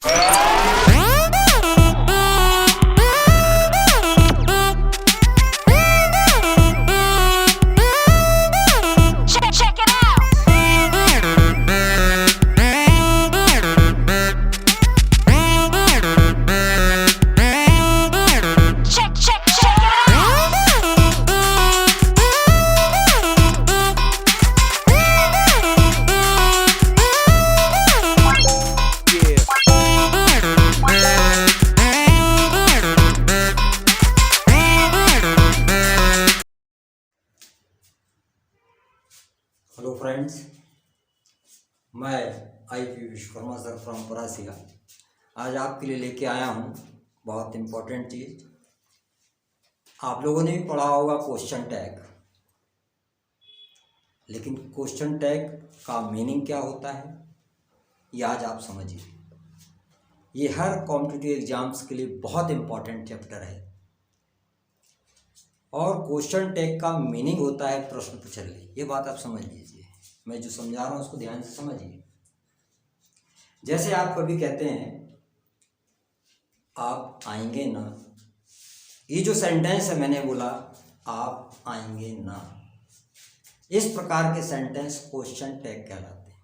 Hello friends, मैं IP Vishwakarma sir from Parasia आज आपके लिए लेके आया हूँ बहुत इम्पोर्टेंट चीज़। आप लोगों ने भी पढ़ा होगा क्वेश्चन टैग, लेकिन क्वेश्चन टैग का मीनिंग क्या होता है ये आज आप समझिए। ये हर कॉम्पिटिटिव एग्जाम्स के लिए बहुत इम्पोर्टेंट चैप्टर है और क्वेश्चन टैग का मीनिंग होता है प्रश्न पूछल्ले। ये बात आप समझ लीजिए, मैं जो समझा रहा हूँ उसको ध्यान से समझिए। जैसे आप कभी कहते हैं आप आएंगे ना, ये जो सेंटेंस है मैंने बोला आप आएंगे ना, इस प्रकार के सेंटेंस क्वेश्चन टैग कहलाते हैं।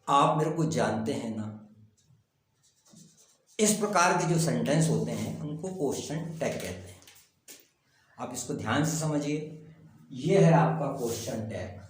आप मेरे को जानते हैं ना, इस प्रकार के जो सेंटेंस होते हैं उनको क्वेश्चन टैग कहते हैं। आप इसको ध्यान से समझिए, ये है आपका क्वेश्चन टैग।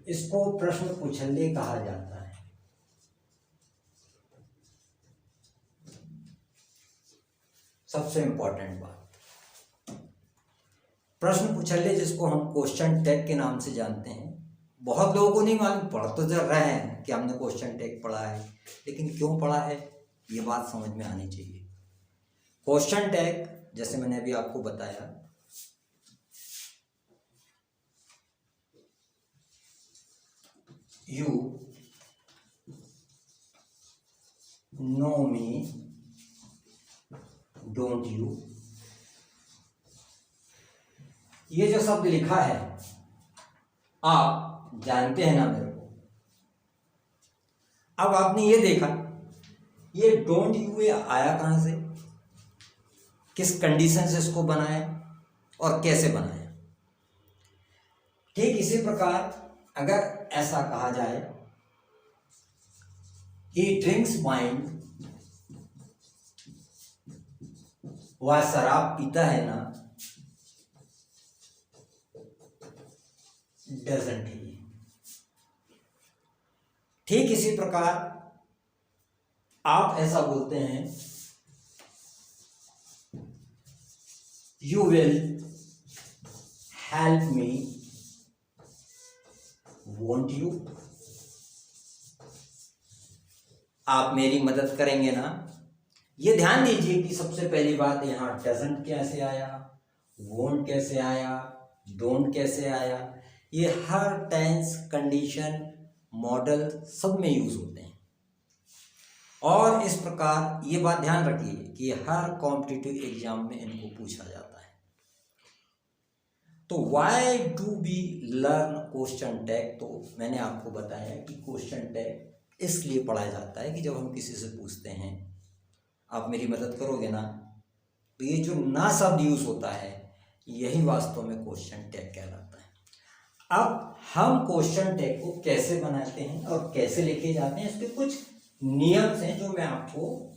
इसको प्रश्न पूछल्ले कहा जाता है। सबसे इंपॉर्टेंट बात, प्रश्न पूछल्ले जिसको हम क्वेश्चन टैग के नाम से जानते हैं, बहुत लोगों को नहीं मालूम, पढ़ तो जर रहे हैं कि हमने क्वेश्चन टैग पढ़ा है, लेकिन क्यों पढ़ा है ये बात समझ में आनी चाहिए। क्वेश्चन टैग जैसे मैंने अभी आपको बताया, you know me don't you, ये जो शब्द लिखा है आप जानते हैं ना मेरे को। अब आपने ये देखा, ये डोंट यू ये आया कहां से, किस कंडीशन से इसको बनाया और कैसे बनाया। ठीक इसी प्रकार अगर ऐसा कहा जाए ही ड्रिंक्स वाइन, वह शराब पीता है ना, डजंट ही। ठीक इसी प्रकार आप ऐसा बोलते हैं you will help me want you, आप मेरी मदद करेंगे ना। ये ध्यान दीजिए कि सबसे पहली बात यहाँ डजंट कैसे आया, वॉन्ट कैसे आया, डोंट कैसे आया, ये हर टेंस कंडीशन मॉडल सब में यूज होते हैं। और इस प्रकार ये बात ध्यान रखिए कि हर कॉम्पिटिटिव एग्जाम में इनको पूछा जाता है। तो why do we learn question tag, तो मैंने आपको बताया कि क्वेश्चन टैग इसलिए पढ़ाया जाता है कि जब हम किसी से पूछते हैं आप मेरी मदद करोगे ना, तो ये जो ना शब्द यूज होता है यही वास्तव में क्वेश्चन टैग कहलाता है। अब हम क्वेश्चन टैग को कैसे बनाते हैं और कैसे लेके जाते हैं, इसके कुछ नियम हैं जो मैं आपको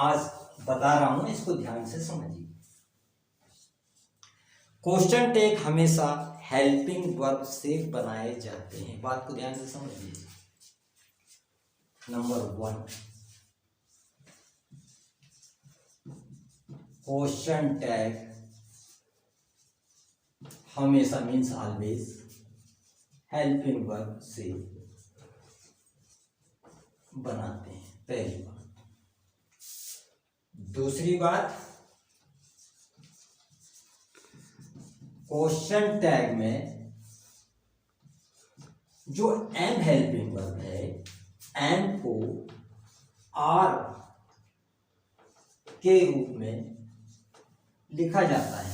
आज बता रहा हूं, इसको ध्यान से समझिए। क्वेश्चन टैग हमेशा हेल्पिंग वर्ब से बनाए जाते हैं, बात को ध्यान से समझिए। नंबर 1, क्वेश्चन टैग हमेशा मीन्स ऑलवेज हेल्पिंग वर्ब से बनाते हैं, पहली बात। दूसरी बात, क्वेश्चन टैग में जो एम हेल्पिंग वर्ब है, एम को आर के रूप में लिखा जाता है।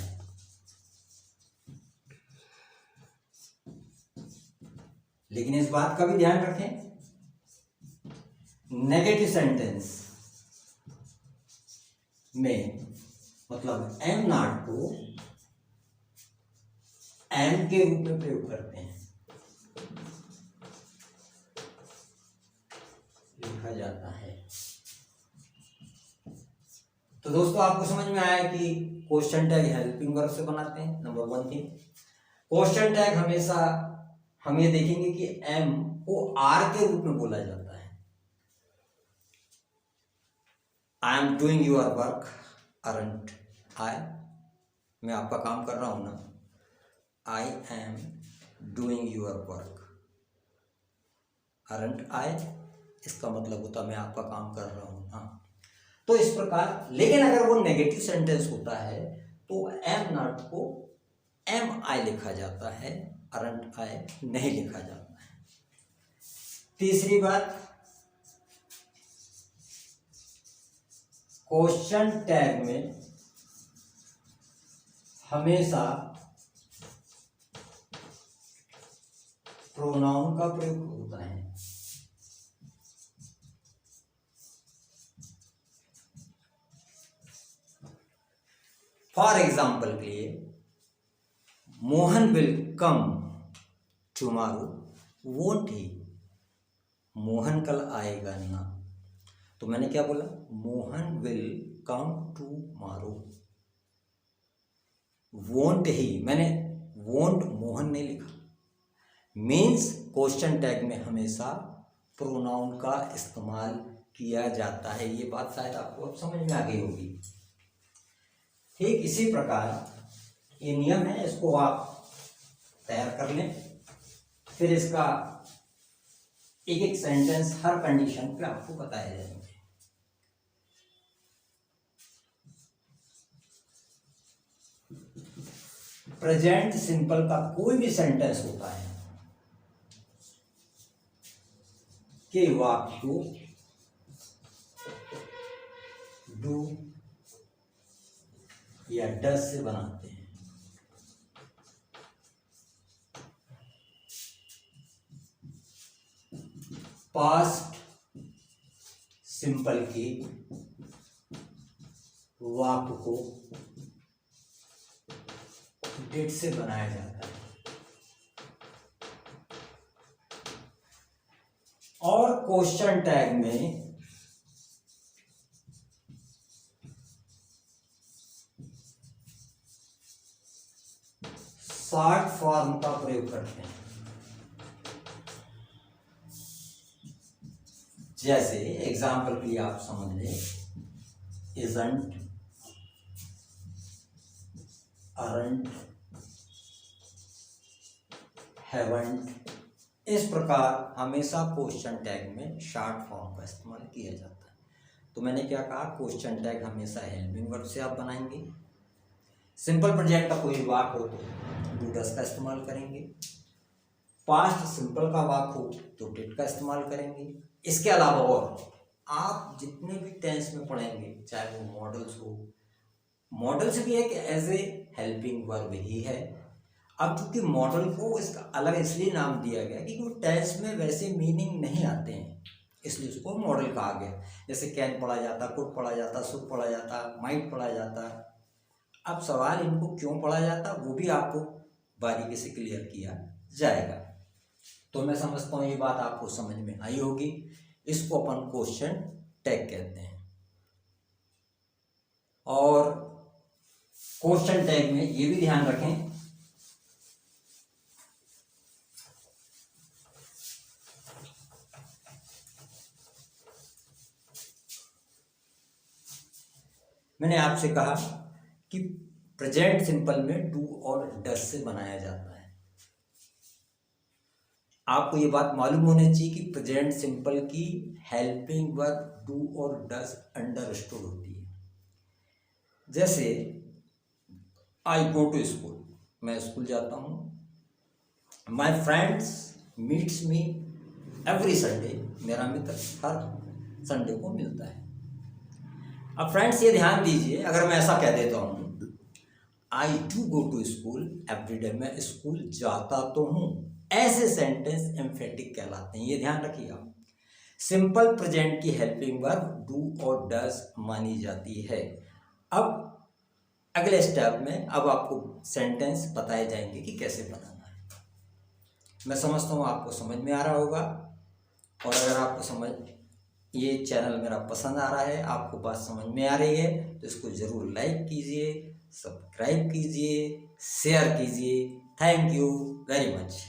लेकिन इस बात का भी ध्यान रखें, नेगेटिव सेंटेंस में मतलब एम नॉट को एम के रूप में प्रयोग करते हैं, लिखा जाता है। तो दोस्तों आपको समझ में आया कि क्वेश्चन टैग हेल्पिंग वर्ब से बनाते हैं। नंबर 1 थिंग, क्वेश्चन टैग हमेशा हम ये देखेंगे कि एम को आर के रूप में बोला जाता है। I am doing your work aren't I, मैं आपका काम कर रहा हूं ना। I am doing your work aren't I, इसका मतलब होता मैं आपका काम कर रहा हूं ना। तो इस प्रकार, लेकिन अगर वो नेगेटिव सेंटेंस होता है तो एम नॉट को एम आई लिखा जाता है, अरंट आई नहीं लिखा जाता है। तीसरी बात, क्वेश्चन टैग में हमेशा प्रोनाउन का प्रयोग होता है। फॉर एग्जाम्पल के लिए, Mohan will come tomorrow, won't he, Mohan कल आएगा ना। तो मैंने क्या बोला, Mohan will come tomorrow, won't he, मैंने वोंट मोहन नहीं लिखा। मीन्स क्वेश्चन टैग में हमेशा प्रोनाउन का इस्तेमाल किया जाता है। ये बात शायद आपको अब समझ में आ गई होगी। ठीक इसी प्रकार ये नियम है, इसको आप तैयार कर लें, फिर इसका एक एक सेंटेंस हर कंडीशन पे आपको बताए जाएंगे। प्रेजेंट सिंपल का कोई भी सेंटेंस होता है कि वाक्य को डू या डस से बनाते हैं। पास्ट सिंपल की वाक्य को डिड से बनाया जाता है, और क्वेश्चन टैग में शॉर्ट फॉर्म का प्रयोग करते हैं। जैसे एग्जाम्पल के लिए आप समझ लें, इजंट, अरंट, हैवंट। इस प्रकार हमेशा क्वेश्चन टैग में शॉर्ट फॉर्म का इस्तेमाल किया जाता है। तो मैंने क्या कहा, क्वेश्चन टैग हमेशा हेल्पिंग वर्ब से आप बनाएंगे। सिंपल प्रेजेंट का कोई वाक्य हो तो डू डस का इस्तेमाल करेंगे। पास्ट सिंपल का वाक्य हो तो डिड का इस्तेमाल करेंगे। इसके अलावा और आप जितने भी टेंस में पढ़ेंगे, चाहे वो मॉडल्स हो, मॉडल्स भी एक एज ए हेल्पिंग वर्ब ही है। अब चूंकि मॉडल को इसका अलग इसलिए नाम दिया गया क्योंकि वो टेंस में वैसे मीनिंग नहीं आते हैं, इसलिए उसको मॉडल कहा गया। जैसे कैन पढ़ा जाता, कुड पढ़ा जाता, शुड पढ़ा जाता, माइट पढ़ा जाता। अब सवाल इनको क्यों पढ़ा जाता वो भी आपको बारीकी से क्लियर किया जाएगा। तो मैं समझता हूँ ये बात आपको समझ में आई होगी। इसको अपन क्वेश्चन टैग कहते हैं। और क्वेश्चन टैग में ये भी ध्यान रखें मैंने आपसे कहा कि प्रेजेंट सिंपल में डू और डस से बनाया जाता है। आपको ये बात मालूम होनी चाहिए कि प्रेजेंट सिंपल की हेल्पिंग वर्ब डू और डस अंडरस्टूड होती है। जैसे आई गो टू स्कूल, मैं स्कूल जाता हूँ। My friends meets me every Sunday, मेरा मित्र हर संडे को मिलता है। अब फ्रेंड्स ये ध्यान दीजिए, अगर मैं ऐसा कह देता हूँ I do go to school every day, मैं स्कूल जाता तो हूँ, ऐसे सेंटेंस एम्फेटिक कहलाते हैं, ये ध्यान रखिएगा। सिंपल प्रेजेंट की हेल्पिंग वर्ब डू और डज मानी जाती है। अब अगले स्टेप में अब आपको सेंटेंस बताए जाएंगे कि कैसे बनाना है। मैं समझता हूँ आपको समझ में आ रहा होगा, और अगर आपको ये चैनल मेरा पसंद आ रहा है, आपको बात समझ में आ रही है, तो इसको ज़रूर लाइक कीजिए, सब्सक्राइब कीजिए, शेयर कीजिए। Thank you very much.